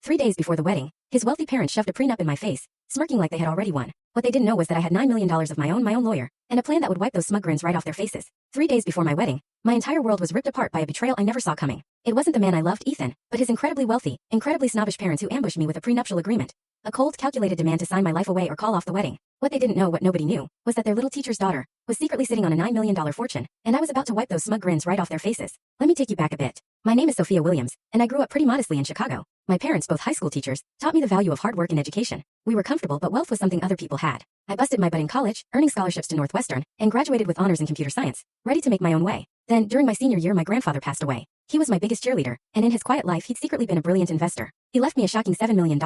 3 days before the wedding, his wealthy parents shoved a prenup in my face, smirking like they had already won. What they didn't know was that I had $9 million of my own lawyer, and a plan that would wipe those smug grins right off their faces. 3 days before my wedding, my entire world was ripped apart by a betrayal I never saw coming. It wasn't the man I loved, Ethan, but his incredibly wealthy, incredibly snobbish parents who ambushed me with a prenuptial agreement. A cold, calculated demand to sign my life away or call off the wedding. What they didn't know, what nobody knew, was that their little teacher's daughter was secretly sitting on a $9 million fortune, and I was about to wipe those smug grins right off their faces. Let me take you back a bit. My name is Sophia Williams, and I grew up pretty modestly in Chicago. My parents, both high school teachers, taught me the value of hard work and education. We were comfortable, but wealth was something other people had. I busted my butt in college, earning scholarships to Northwestern, and graduated with honors in computer science, ready to make my own way. Then, during my senior year, my grandfather passed away. He was my biggest cheerleader, and in his quiet life, he'd secretly been a brilliant investor. He left me a shocking $7 million.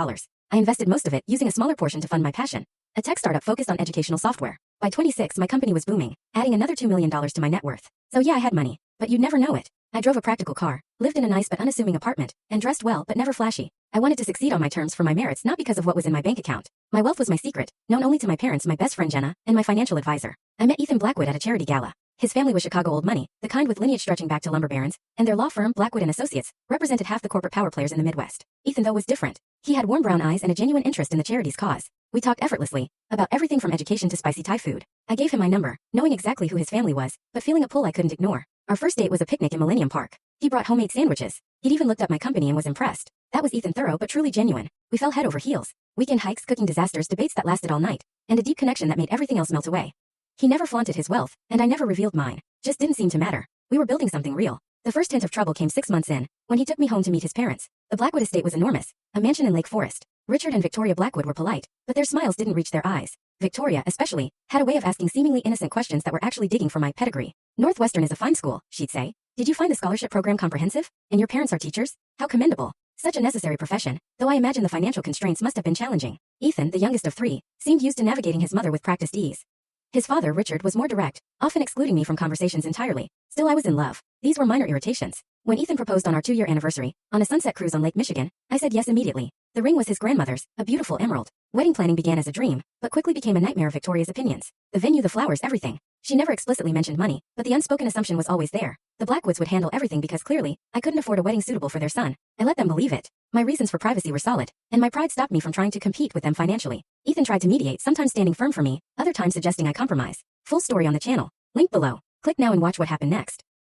I invested most of it, using a smaller portion to fund my passion. A tech startup focused on educational software. By 26, my company was booming, adding another $2 million to my net worth. So yeah, I had money, but you'd never know it. I drove a practical car, lived in a nice but unassuming apartment, and dressed well but never flashy. I wanted to succeed on my terms for my merits, not because of what was in my bank account. My wealth was my secret, known only to my parents, my best friend Jenna, and my financial advisor. I met Ethan Blackwood at a charity gala. His family was Chicago old money, the kind with lineage stretching back to lumber barons, and their law firm, Blackwood & Associates, represented half the corporate power players in the Midwest. Ethan, though, was different. He had warm brown eyes and a genuine interest in the charity's cause. We talked effortlessly, about everything from education to spicy Thai food. I gave him my number, knowing exactly who his family was, but feeling a pull I couldn't ignore. Our first date was a picnic in Millennium Park. He brought homemade sandwiches. He'd even looked up my company and was impressed. That was Ethan, thorough but truly genuine. We fell head over heels. Weekend hikes, cooking disasters, debates that lasted all night, and a deep connection that made everything else melt away. He never flaunted his wealth, and I never revealed mine. Just didn't seem to matter. We were building something real. The first hint of trouble came 6 months in, when he took me home to meet his parents. The Blackwood estate was enormous, a mansion in Lake Forest. Richard and Victoria Blackwood were polite, but their smiles didn't reach their eyes. Victoria, especially, had a way of asking seemingly innocent questions that were actually digging for my pedigree. Northwestern is a fine school, she'd say. Did you find the scholarship program comprehensive? And your parents are teachers? How commendable. Such a necessary profession, though I imagine the financial constraints must have been challenging. Ethan, the youngest of 3, seemed used to navigating his mother with practiced ease. His father, Richard, was more direct, often excluding me from conversations entirely. Still, I was in love. These were minor irritations. When Ethan proposed on our 2-year anniversary, on a sunset cruise on Lake Michigan, I said yes immediately. The ring was his grandmother's, a beautiful emerald. Wedding planning began as a dream, but quickly became a nightmare of Victoria's opinions. The venue, the flowers, everything. She never explicitly mentioned money, but the unspoken assumption was always there. The Blackwoods would handle everything because clearly, I couldn't afford a wedding suitable for their son. I let them believe it. My reasons for privacy were solid, and my pride stopped me from trying to compete with them financially. Ethan tried to mediate, sometimes standing firm for me, other times suggesting I compromise. Full story on the channel. Link below. Click now and watch what happened next.